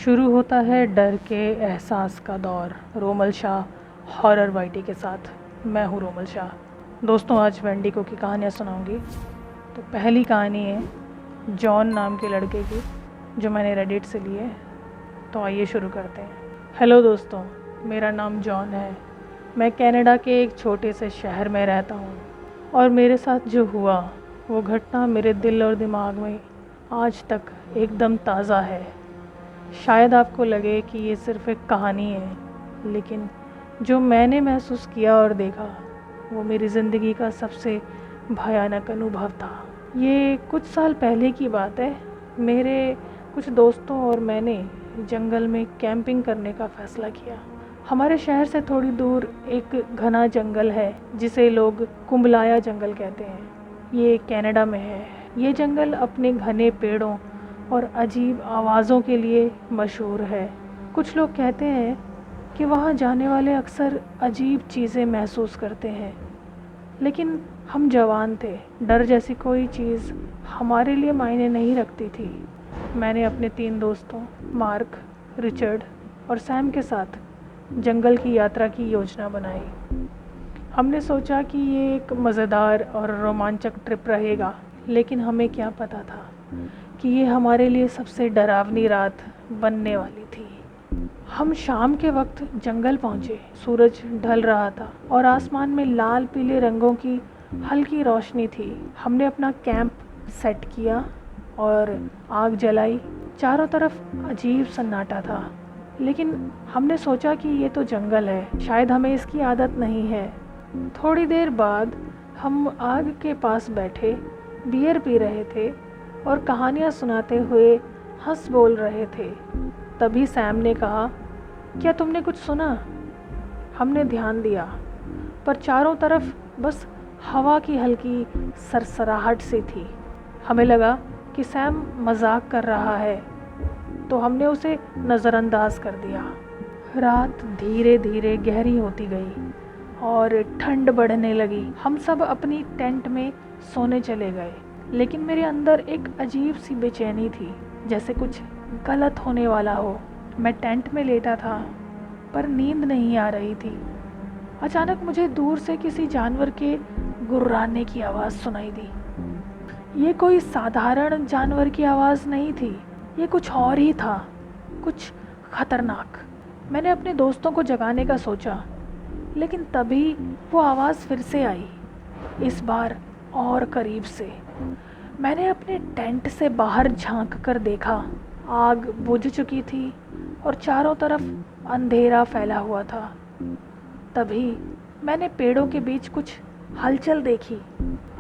शुरू होता है डर के एहसास का दौर रोमल शाह हॉरर वाइटी के साथ। मैं हूँ रोमल शाह। दोस्तों, आज वेंडिगो की कहानियाँ सुनाऊंगी। तो पहली कहानी है जॉन नाम के लड़के की, जो मैंने रेडिट से ली है। तो आइए शुरू करते हैं। हेलो दोस्तों, मेरा नाम जॉन है। मैं कनाडा के एक छोटे से शहर में रहता हूँ और मेरे साथ जो हुआ वो घटना मेरे दिल और दिमाग में आज तक एकदम ताज़ा है। शायद आपको लगे कि ये सिर्फ़ एक कहानी है, लेकिन जो मैंने महसूस किया और देखा वो मेरी ज़िंदगी का सबसे भयानक अनुभव था। ये कुछ साल पहले की बात है। मेरे कुछ दोस्तों और मैंने जंगल में कैंपिंग करने का फ़ैसला किया। हमारे शहर से थोड़ी दूर एक घना जंगल है जिसे लोग कुंबलाया जंगल कहते हैं। ये कनाडा में है। ये जंगल अपने घने पेड़ों और अजीब आवाज़ों के लिए मशहूर है। कुछ लोग कहते हैं कि वहाँ जाने वाले अक्सर अजीब चीज़ें महसूस करते हैं, लेकिन हम जवान थे। डर जैसी कोई चीज़ हमारे लिए मायने नहीं रखती थी। मैंने अपने 3 दोस्तों मार्क, रिचर्ड और सैम के साथ जंगल की यात्रा की योजना बनाई। हमने सोचा कि ये एक मज़ेदार और रोमांचक ट्रिप रहेगा, लेकिन हमें क्या पता था कि ये हमारे लिए सबसे डरावनी रात बनने वाली थी। हम शाम के वक्त जंगल पहुंचे। सूरज ढल रहा था और आसमान में लाल पीले रंगों की हल्की रोशनी थी। हमने अपना कैंप सेट किया और आग जलाई। चारों तरफ अजीब सन्नाटा था, लेकिन हमने सोचा कि ये तो जंगल है, शायद हमें इसकी आदत नहीं है। थोड़ी देर बाद हम आग के पास बैठे बियर पी रहे थे और कहानियाँ सुनाते हुए हंस बोल रहे थे। तभी सैम ने कहा, क्या तुमने कुछ सुना? हमने ध्यान दिया, पर चारों तरफ बस हवा की हल्की सरसराहट सी थी। हमें लगा कि सैम मजाक कर रहा है, तो हमने उसे नज़रअंदाज कर दिया। रात धीरे धीरे गहरी होती गई और ठंड बढ़ने लगी। हम सब अपनी टेंट में सोने चले गए, लेकिन मेरे अंदर एक अजीब सी बेचैनी थी, जैसे कुछ गलत होने वाला हो। मैं टेंट में लेटा था, पर नींद नहीं आ रही थी। अचानक मुझे दूर से किसी जानवर के गुर्राने की आवाज़ सुनाई दी। ये कोई साधारण जानवर की आवाज़ नहीं थी, ये कुछ और ही था, कुछ खतरनाक। मैंने अपने दोस्तों को जगाने का सोचा, लेकिन तभी वो आवाज़ फिर से आई, इस बार और करीब से। मैंने अपने टेंट से बाहर झांक कर देखा। आग बुझ चुकी थी और चारों तरफ अंधेरा फैला हुआ था। तभी मैंने पेड़ों के बीच कुछ हलचल देखी।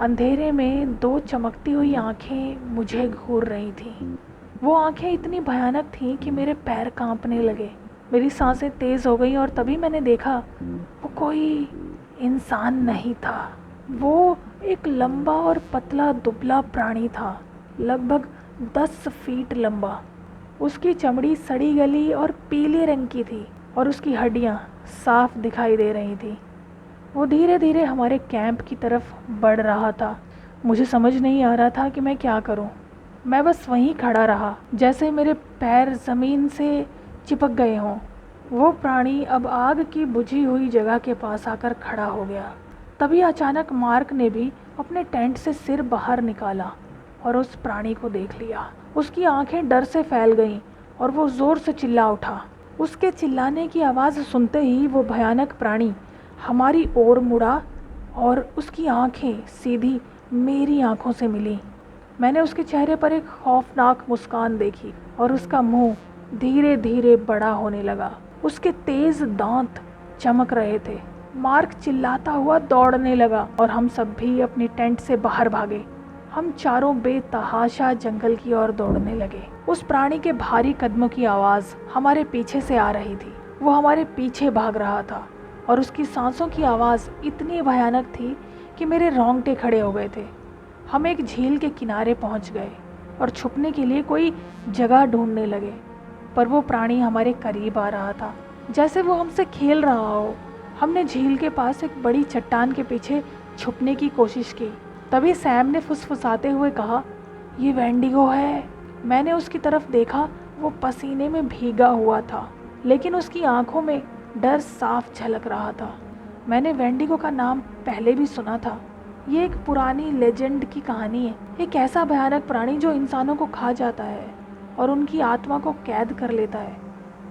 अंधेरे में 2 चमकती हुई आंखें मुझे घूर रही थीं। वो आंखें इतनी भयानक थीं कि मेरे पैर कांपने लगे। मेरी सांसें तेज़ हो गईं और तभी मैंने देखा वो कोई इंसान नहीं था। वो एक लंबा और पतला दुबला प्राणी था, लगभग 10 फीट लंबा। उसकी चमड़ी सड़ी गली और पीले रंग की थी और उसकी हड्डियां साफ दिखाई दे रही थी। वो धीरे धीरे हमारे कैंप की तरफ बढ़ रहा था। मुझे समझ नहीं आ रहा था कि मैं क्या करूं। मैं बस वहीं खड़ा रहा, जैसे मेरे पैर ज़मीन से चिपक गए हों। वो प्राणी अब आग की बुझी हुई जगह के पास आकर खड़ा हो गया। तभी अचानक मार्क ने भी अपने टेंट से सिर बाहर निकाला और उस प्राणी को देख लिया। उसकी आंखें डर से फैल गईं और वो ज़ोर से चिल्ला उठा। उसके चिल्लाने की आवाज़ सुनते ही वो भयानक प्राणी हमारी ओर मुड़ा और उसकी आंखें सीधी मेरी आंखों से मिली। मैंने उसके चेहरे पर एक खौफनाक मुस्कान देखी और उसका मुंह धीरे धीरे बड़ा होने लगा। उसके तेज़ दांत चमक रहे थे। मार्क चिल्लाता हुआ दौड़ने लगा और हम सब भी अपनी टेंट से बाहर भागे। हम चारों बेतहाशा जंगल की ओर दौड़ने लगे। उस प्राणी के भारी कदमों की आवाज़ हमारे पीछे से आ रही थी। वो हमारे पीछे भाग रहा था और उसकी सांसों की आवाज़ इतनी भयानक थी कि मेरे रोंगटे खड़े हो गए थे। हम एक झील के किनारे पहुंच गए और छुपने के लिए कोई जगह ढूंढने लगे, पर वो प्राणी हमारे करीब आ रहा था, जैसे वो हमसे खेल रहा हो। हमने झील के पास एक बड़ी चट्टान के पीछे छुपने की कोशिश की। तभी सैम ने फुसफुसाते हुए कहा, ये वेंडिगो है। मैंने उसकी तरफ देखा, वो पसीने में भीगा हुआ था, लेकिन उसकी आंखों में डर साफ झलक रहा था। मैंने वेंडिगो का नाम पहले भी सुना था। ये एक पुरानी लेजेंड की कहानी है, एक ऐसा भयानक प्राणी जो इंसानों को खा जाता है और उनकी आत्मा को कैद कर लेता है।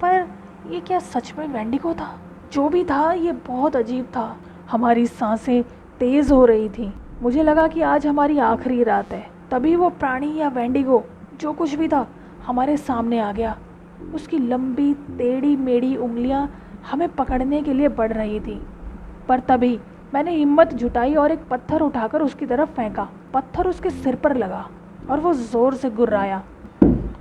पर ये क्या सच में वेंडिगो था? जो भी था, ये बहुत अजीब था। हमारी सांसें तेज़ हो रही थी। मुझे लगा कि आज हमारी आखिरी रात है। तभी वो प्राणी या वेंडिगो, जो कुछ भी था, हमारे सामने आ गया। उसकी लंबी टेढ़ी मेढ़ी उंगलियां हमें पकड़ने के लिए बढ़ रही थी। पर तभी मैंने हिम्मत जुटाई और एक पत्थर उठाकर उसकी तरफ फेंका। पत्थर उसके सिर पर लगा और वो ज़ोर से गुर्राया।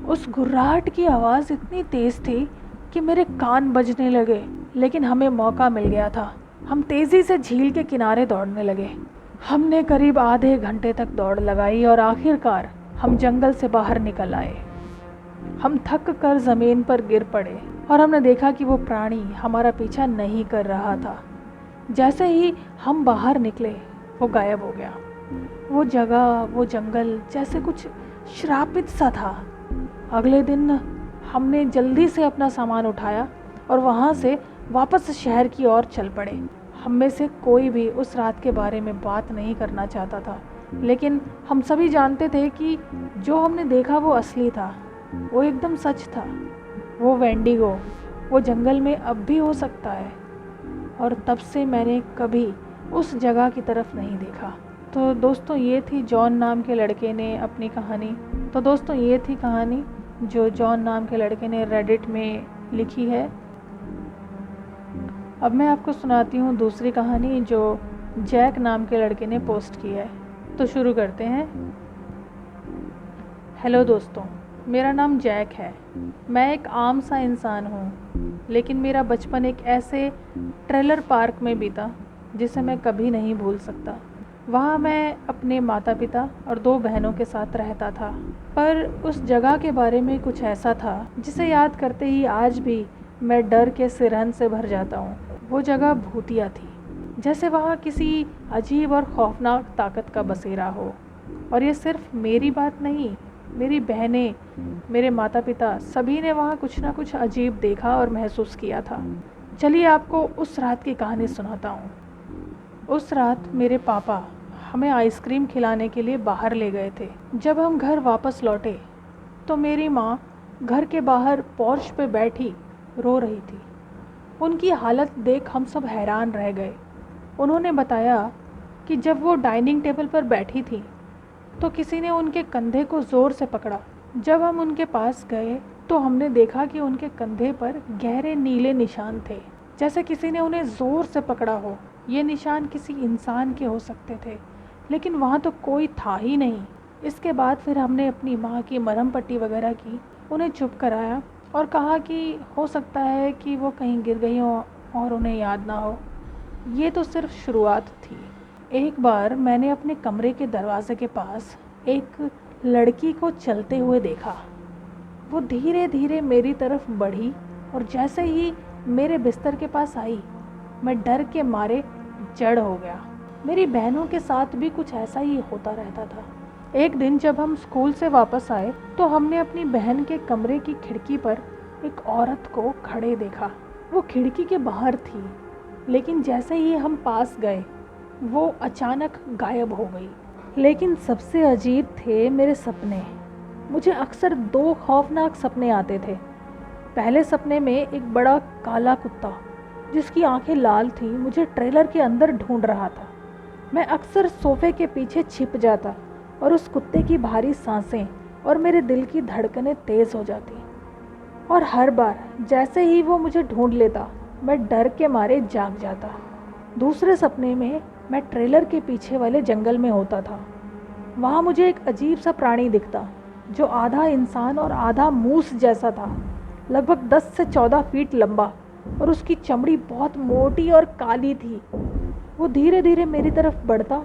उस गुर्राहट की आवाज़ इतनी तेज़ थी कि मेरे कान बजने लगे। लेकिन हमें मौका मिल गया था। हम तेज़ी से झील के किनारे दौड़ने लगे। हमने करीब आधे घंटे तक दौड़ लगाई और आखिरकार हम जंगल से बाहर निकल आए। हम थक कर ज़मीन पर गिर पड़े और हमने देखा कि वो प्राणी हमारा पीछा नहीं कर रहा था। जैसे ही हम बाहर निकले, वो गायब हो गया। वो जगह, वो जंगल जैसे कुछ श्रापित सा था। अगले दिन हमने जल्दी से अपना सामान उठाया और वहाँ से वापस शहर की ओर चल पड़े। हम में से कोई भी उस रात के बारे में बात नहीं करना चाहता था, लेकिन हम सभी जानते थे कि जो हमने देखा वो असली था, वो एकदम सच था। वो वेंडिगो वो जंगल में अब भी हो सकता है। और तब से मैंने कभी उस जगह की तरफ नहीं देखा। तो दोस्तों, ये थी जॉन नाम के लड़के ने अपनी कहानी। तो दोस्तों, ये थी कहानी जो जॉन नाम के लड़के ने रेडिट में लिखी है। अब मैं आपको सुनाती हूँ दूसरी कहानी जो जैक नाम के लड़के ने पोस्ट की है। तो शुरू करते हैं। हेलो दोस्तों, मेरा नाम जैक है। मैं एक आम सा इंसान हूँ, लेकिन मेरा बचपन एक ऐसे ट्रेलर पार्क में बीता जिसे मैं कभी नहीं भूल सकता। वहाँ मैं अपने माता पिता और 2 बहनों के साथ रहता था। पर उस जगह के बारे में कुछ ऐसा था जिसे याद करते ही आज भी मैं डर के सिरहन से भर जाता हूँ। वो जगह भूतिया थी, जैसे वहाँ किसी अजीब और खौफनाक ताकत का बसेरा हो। और ये सिर्फ मेरी बात नहीं, मेरी बहनें, मेरे माता पिता, सभी ने वहाँ कुछ ना कुछ अजीब देखा और महसूस किया था। चलिए आपको उस रात की कहानी सुनाता हूँ। उस रात मेरे पापा हमें आइसक्रीम खिलाने के लिए बाहर ले गए थे। जब हम घर वापस लौटे तो मेरी माँ घर के बाहर पोर्च पे बैठी रो रही थी। उनकी हालत देख हम सब हैरान रह गए। उन्होंने बताया कि जब वो डाइनिंग टेबल पर बैठी थी तो किसी ने उनके कंधे को ज़ोर से पकड़ा। जब हम उनके पास गए तो हमने देखा कि उनके कंधे पर गहरे नीले निशान थे, जैसे किसी ने उन्हें ज़ोर से पकड़ा हो। ये निशान किसी इंसान के हो सकते थे, लेकिन वहाँ तो कोई था ही नहीं। इसके बाद फिर हमने अपनी माँ की मरहम पट्टी वगैरह की, उन्हें चुप कराया और कहा कि हो सकता है कि वो कहीं गिर गई हो और उन्हें याद ना हो। ये तो सिर्फ शुरुआत थी। एक बार मैंने अपने कमरे के दरवाजे के पास एक लड़की को चलते हुए देखा। वो धीरे धीरे मेरी तरफ बढ़ी और जैसे ही मेरे बिस्तर के पास आई, मैं डर के मारे जड़ हो गया। मेरी बहनों के साथ भी कुछ ऐसा ही होता रहता था। एक दिन जब हम स्कूल से वापस आए तो हमने अपनी बहन के कमरे की खिड़की पर एक औरत को खड़े देखा। वो खिड़की के बाहर थी, लेकिन जैसे ही हम पास गए वो अचानक गायब हो गई। लेकिन सबसे अजीब थे मेरे सपने। मुझे अक्सर 2 खौफनाक सपने आते थे। पहले सपने में एक बड़ा काला कुत्ता जिसकी आंखें लाल थी मुझे ट्रेलर के अंदर ढूंढ रहा था। मैं अक्सर सोफे के पीछे छिप जाता और उस कुत्ते की भारी सांसें और मेरे दिल की धड़कनें तेज़ हो जाती। और हर बार जैसे ही वो मुझे ढूंढ लेता, मैं डर के मारे जाग जाता। दूसरे सपने में मैं ट्रेलर के पीछे वाले जंगल में होता था। वहाँ मुझे एक अजीब सा प्राणी दिखता जो आधा इंसान और आधा मूस जैसा था, लगभग 10 से 14 फीट लंबा, और उसकी चमड़ी बहुत मोटी और काली थी। वो धीरे धीरे मेरी तरफ बढ़ता,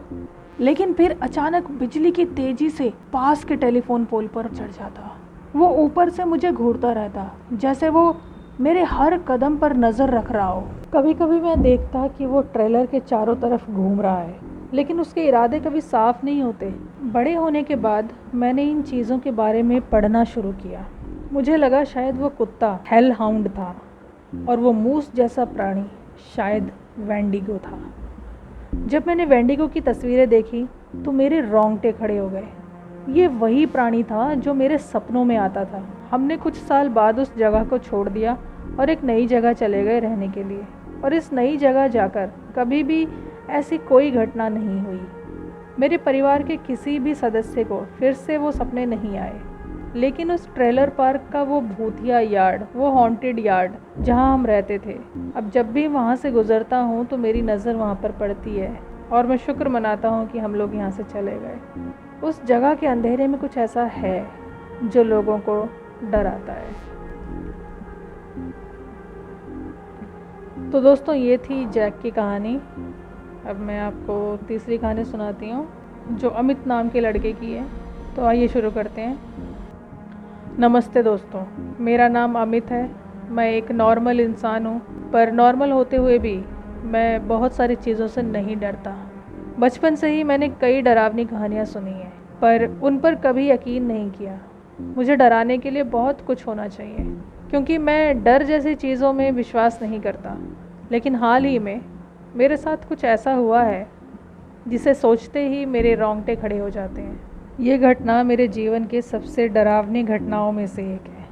लेकिन फिर अचानक बिजली की तेजी से पास के टेलीफोन पोल पर चढ़ जाता। वो ऊपर से मुझे घूरता रहता, जैसे वो मेरे हर कदम पर नज़र रख रहा हो। कभी कभी मैं देखता कि वो ट्रेलर के चारों तरफ घूम रहा है, लेकिन उसके इरादे कभी साफ नहीं होते। बड़े होने के बाद मैंने इन चीज़ों के बारे में पढ़ना शुरू किया। मुझे लगा शायद वो कुत्ता हेल हाउंड था और वो मूस जैसा प्राणी शायद वेंडिगो था। जब मैंने वेंडिगो की तस्वीरें देखी तो मेरे रोंगटे खड़े हो गए। ये वही प्राणी था जो मेरे सपनों में आता था। हमने कुछ साल बाद उस जगह को छोड़ दिया और एक नई जगह चले गए रहने के लिए, और इस नई जगह जाकर कभी भी ऐसी कोई घटना नहीं हुई। मेरे परिवार के किसी भी सदस्य को फिर से वो सपने नहीं आए, लेकिन उस ट्रेलर पार्क का वो भूतिया यार्ड, वो हॉन्टेड यार्ड जहाँ हम रहते थे, अब जब भी वहाँ से गुजरता हूँ तो मेरी नज़र वहाँ पर पड़ती है और मैं शुक्र मनाता हूँ कि हम लोग यहाँ से चले गए। उस जगह के अंधेरे में कुछ ऐसा है जो लोगों को डराता है। तो दोस्तों, ये थी जैक की कहानी। अब मैं आपको तीसरी कहानी सुनाती हूँ जो अमित नाम के लड़के की है। तो आइए शुरू करते हैं। नमस्ते दोस्तों, मेरा नाम अमित है। मैं एक नॉर्मल इंसान हूँ, पर नॉर्मल होते हुए भी मैं बहुत सारी चीज़ों से नहीं डरता। बचपन से ही मैंने कई डरावनी कहानियाँ सुनी हैं, पर उन पर कभी यकीन नहीं किया। मुझे डराने के लिए बहुत कुछ होना चाहिए, क्योंकि मैं डर जैसी चीज़ों में विश्वास नहीं करता। लेकिन हाल ही में मेरे साथ कुछ ऐसा हुआ है जिसे सोचते ही मेरे रोंगटे खड़े हो जाते हैं। ये घटना मेरे जीवन के सबसे डरावनी घटनाओं में से एक है,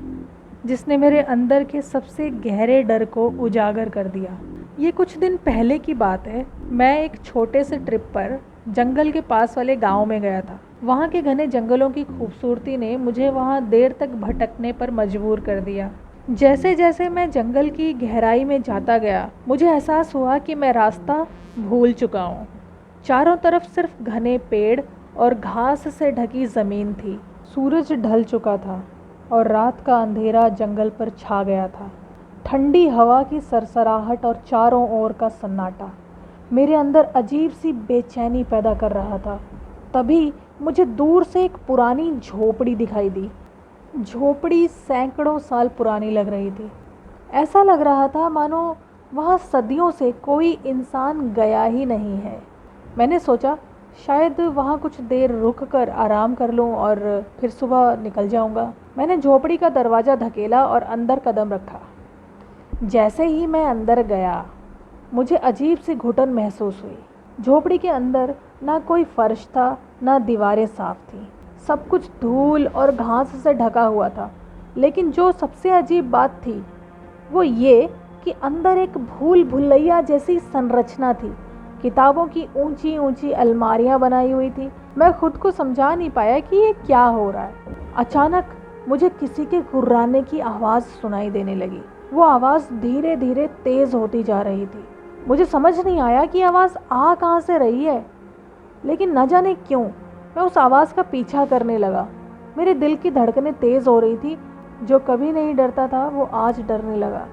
जिसने मेरे अंदर के सबसे गहरे डर को उजागर कर दिया। ये कुछ दिन पहले की बात है। मैं एक छोटे से ट्रिप पर जंगल के पास वाले गांव में गया था। वहाँ के घने जंगलों की खूबसूरती ने मुझे वहाँ देर तक भटकने पर मजबूर कर दिया। जैसे जैसे मैं जंगल की गहराई में जाता गया, मुझे एहसास हुआ कि मैं रास्ता भूल चुका हूँ। चारों तरफ सिर्फ घने पेड़ और घास से ढकी ज़मीन थी। सूरज ढल चुका था और रात का अंधेरा जंगल पर छा गया था। ठंडी हवा की सरसराहट और चारों ओर का सन्नाटा मेरे अंदर अजीब सी बेचैनी पैदा कर रहा था। तभी मुझे दूर से एक पुरानी झोपड़ी दिखाई दी। झोपड़ी सैकड़ों साल पुरानी लग रही थी। ऐसा लग रहा था मानो वहाँ सदियों से कोई इंसान गया ही नहीं है। मैंने सोचा शायद वहाँ कुछ देर रुक कर आराम कर लूँ और फिर सुबह निकल जाऊँगा। मैंने झोपड़ी का दरवाज़ा धकेला और अंदर कदम रखा। जैसे ही मैं अंदर गया, मुझे अजीब सी घुटन महसूस हुई। झोपड़ी के अंदर ना कोई फर्श था, ना दीवारें साफ थीं। सब कुछ धूल और घास से ढका हुआ था। लेकिन जो सबसे अजीब बात थी वो ये कि अंदर एक भूल भुलैया जैसी संरचना थी। किताबों की ऊंची ऊंची अलमारियां बनाई हुई थी। मैं खुद को समझा नहीं पाया कि ये क्या हो रहा है। अचानक मुझे किसी के गुर्राने की आवाज़ सुनाई देने लगी। वो आवाज़ धीरे धीरे तेज़ होती जा रही थी। मुझे समझ नहीं आया कि आवाज़ आ कहाँ से रही है, लेकिन न जाने क्यों मैं उस आवाज़ का पीछा करने लगा। मेरे दिल की धड़कनें तेज़ हो रही थी। जो कभी नहीं डरता था वो आज डरने लगा।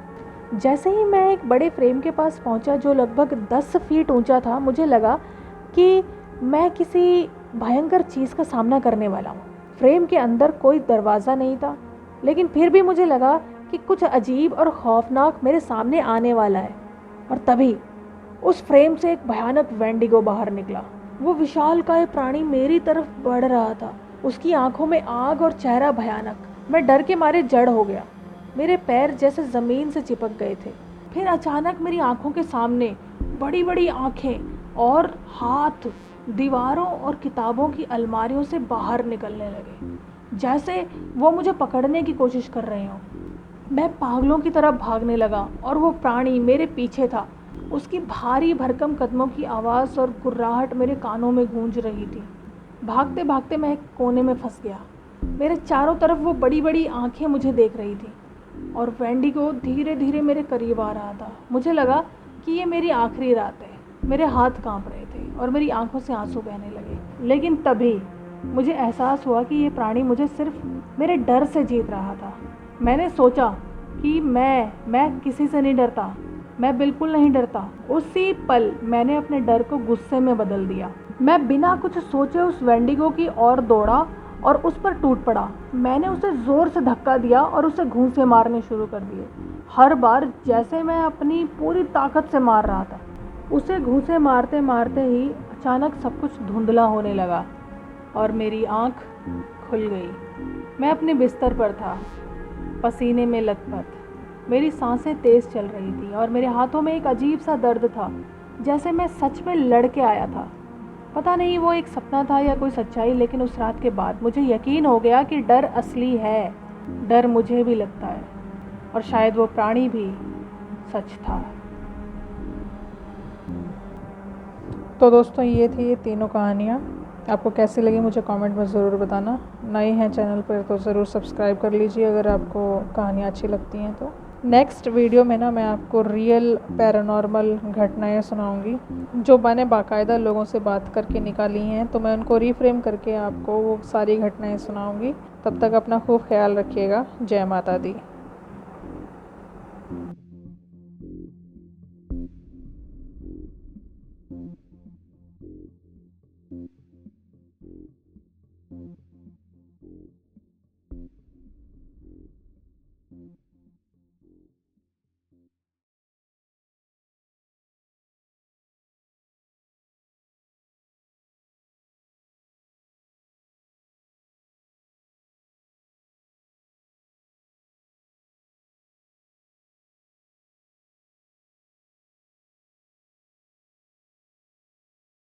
जैसे ही मैं एक बड़े फ्रेम के पास पहुंचा जो लगभग 10 फीट ऊंचा था, मुझे लगा कि मैं किसी भयंकर चीज़ का सामना करने वाला हूँ। फ्रेम के अंदर कोई दरवाज़ा नहीं था, लेकिन फिर भी मुझे लगा कि कुछ अजीब और खौफनाक मेरे सामने आने वाला है। और तभी उस फ्रेम से एक भयानक वेंडिगो बाहर निकला। वो विशालकाय प्राणी मेरी तरफ बढ़ रहा था। उसकी आंखों में आग और चेहरा भयानक। मैं डर के मारे जड़ हो गया। मेरे पैर जैसे ज़मीन से चिपक गए थे। फिर अचानक मेरी आंखों के सामने बड़ी बड़ी आंखें और हाथ दीवारों और किताबों की अलमारियों से बाहर निकलने लगे, जैसे वो मुझे पकड़ने की कोशिश कर रहे हों। मैं पागलों की तरह भागने लगा और वो प्राणी मेरे पीछे था। उसकी भारी भरकम कदमों की आवाज़ और गुर्राहट मेरे कानों में गूंज रही थी। भागते भागते मैं एक कोने में फंस गया। मेरे चारों तरफ वो बड़ी बड़ी आंखें मुझे देख रही थी और वेंडिगो धीरे धीरे मेरे करीब आ रहा था। मुझे लगा कि ये मेरी आखिरी रात है। मेरे हाथ कांप रहे थे और मेरी आंखों से आंसू बहने लगे। लेकिन तभी मुझे एहसास हुआ कि ये प्राणी मुझे सिर्फ मेरे डर से जीत रहा था। मैंने सोचा कि मैं किसी से नहीं डरता, मैं बिल्कुल नहीं डरता। उसी पल मैंने अपने डर को गुस्से में बदल दिया। मैं बिना कुछ सोचे उस वेंडिगो की ओर दौड़ा और उस पर टूट पड़ा। मैंने उसे ज़ोर से धक्का दिया और उसे घूंसे मारने शुरू कर दिए, हर बार जैसे मैं अपनी पूरी ताकत से मार रहा था। उसे घूंसे मारते मारते ही अचानक सब कुछ धुंधला होने लगा और मेरी आँख खुल गई। मैं अपने बिस्तर पर था। पसीने में लथपथ। मेरी सांसें तेज़ चल रही थी और मेरे हाथों में एक अजीब सा दर्द था, जैसे मैं सच में लड़के आया था। पता नहीं वो एक सपना था या कोई सच्चाई, लेकिन उस रात के बाद मुझे यकीन हो गया कि डर असली है। डर मुझे भी लगता है, और शायद वो प्राणी भी सच था। तो दोस्तों, ये थी ये तीनों कहानियाँ। आपको कैसी लगी मुझे कमेंट में ज़रूर बताना। नए हैं चैनल पर तो ज़रूर सब्सक्राइब कर लीजिए अगर आपको कहानियाँ अच्छी लगती हैं तो। नेक्स्ट वीडियो में ना मैं आपको रियल पैरानॉर्मल घटनाएं सुनाऊंगी जो मैंने बाकायदा लोगों से बात करके निकाली हैं, तो मैं उनको रीफ्रेम करके आपको वो सारी घटनाएं सुनाऊंगी। तब तक अपना खूब ख्याल रखिएगा। जय माता दी।